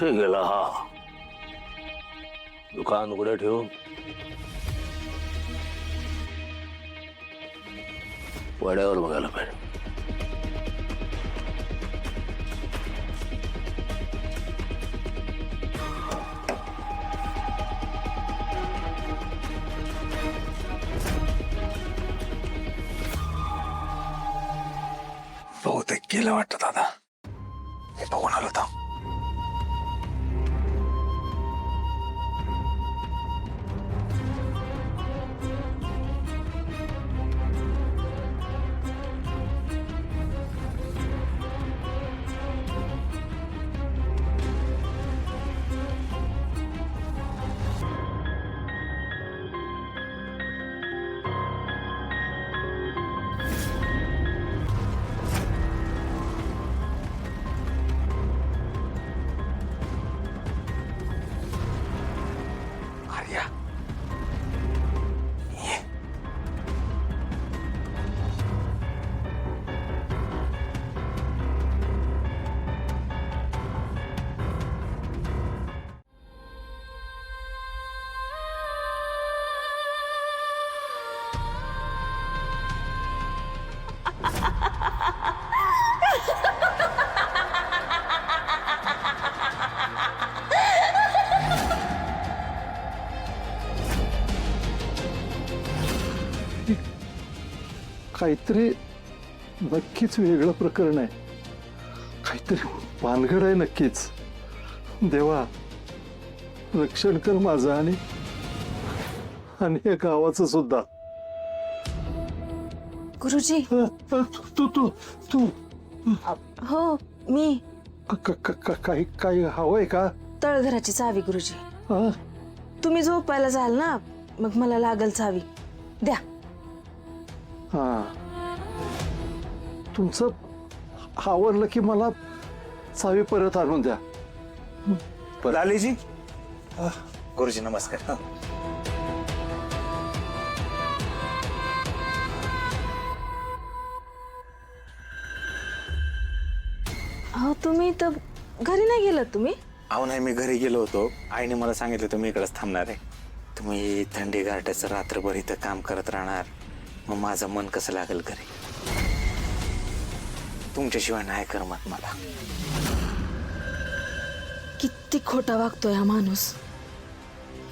कुठे गेला हा? दुकान उघडे ठेवून वाड्यावर बघायला पाहिजे. बहुतेक गेलं वाटतं दादा. हे बघून आलो होता. आर्या, ये. काहीतरी नक्कीच वेगळं प्रकरण आहे. काहीतरी भानगड आहे नक्कीच. देवा, रक्षण कर माझं आणि या गावाचं सुद्धा. गुरुजी. तू तू तू हो मी. काही हवंय का? तळघराची चावी गुरुजी. हा? तुम्ही झोपायला जाल ना, मग मला लागल चावी. द्या. हा, तुमचं आवरलं की मला चावी परत आणून द्या. लालीजी. गुरुजी नमस्कार. हो, तुम्ही तर घरी नाही गेलात तुम्ही? अहो नाही, मी घरी गेलो होतो. आईने मला सांगितलं तुम्ही इकडेच थांबणार आहे. तुम्ही थंडी गारठ्याचं रात्रभर इथं काम करत राहणार, मग माझं मन कसं लागेल घरी. तुमच्याशिवाय नाही करमत मला. किती खोटा वागतोय हा माणूस.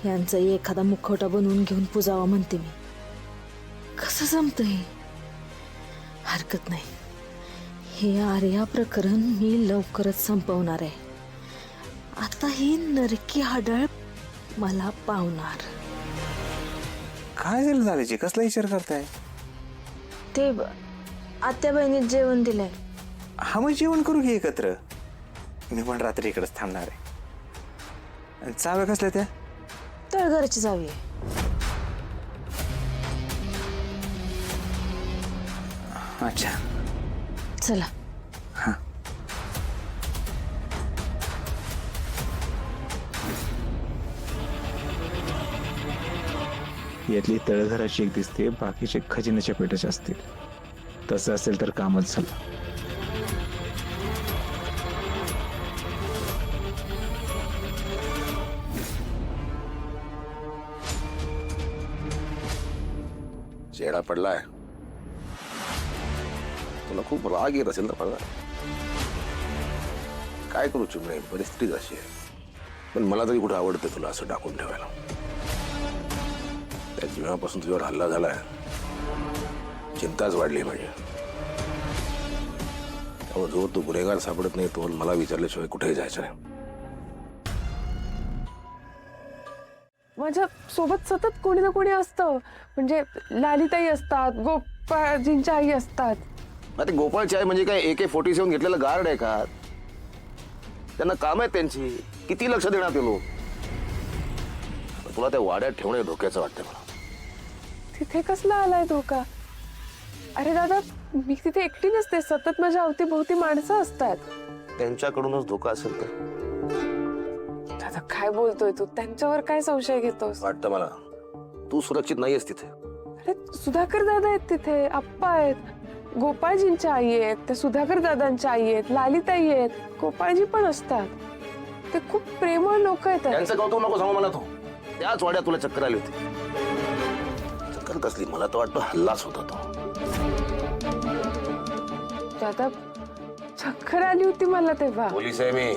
यांचा एखादा मुखवटा बनवून घेऊन पुजावा म्हणते मी. कसं जमतंय? हरकत नाही. हे आर्या प्रकरण मी लवकरच संपवणार आहे. आता ही नरकी हाडळ मला पावणार. काय झालं लालीजी? कसला विचार करताय? ते आत्या बहिणीत जेवण दिलंय. हा, मग जेवण करू घे एकत्र. मी पण रात्री इकडेच थांबणार आहे. आणि चाव्या कसल्या त्या? तळघराची चावी आहे. अच्छा. चला. हा. यातली तळघराची एक दिसते, बाकीचे खजिन्याच्या पेटाचे असतील. तसं असेल तर कामच झालं. चेहरा पडलाय. तुला खूप राग येत असेल ना पडला. काय करू चिमणे, परिस्थिती अशी आहे. पण मला तरी कुठं आवडतं तुला असं टाकून ठेवायला. त्या जीवनापासून तुझ्यावर हल्ला झालाय, चिंताच वाढली माझी. त्यामुळे जो तू गुन्हेगार सापडत नाही तो मला विचारल्याशिवाय कुठेही जायचं नाही. माझ्या सोबत सतत कोणी ना कोणी असतं. म्हणजे लालीताई असतात, गोपाळजींच्या आई असतात. ते गोपाळची आहे म्हणजे काय AK-47 घेतलेलं गार्ड आहे का? त्यांना काम आहे त्यांची. किती लक्ष देणार ते लोक. तुला त्या वाड्यात ठेवणे धोक्याचं वाटतं मला. तिथे कसला आलाय धोका? अरे दादा, मी तिथे एकटी नसते. सतत माझ्या अवतीभोवती माणसं असतात. त्यांच्याकडूनच धोका असेल तर? दादा काय बोलतोय तू? त्यांच्यावर काय संशय घेतोस? वाटतं मला तू सुरक्षित नाहीयेस तिथे. अरे सुधाकर दादा आहेत तिथे, आप्पा आहेत, गोपाळजींच्या आई आहेत, त्या सुधाकर दादांच्या आई आहेत, लालीताई आहेत, गोपाळजी पण असतात. ते खूप प्रेमळ लोक आहेत. त्यांचं कौतुक नको सांगू मला तू. त्याच वाड्यात तुला चक्कर आली होती. चक्कर कसली? मला तर वाटतं हल्लाच होता तो. दादा चक्कर आली होती मला तेव्हा. पोलीस आहे मी.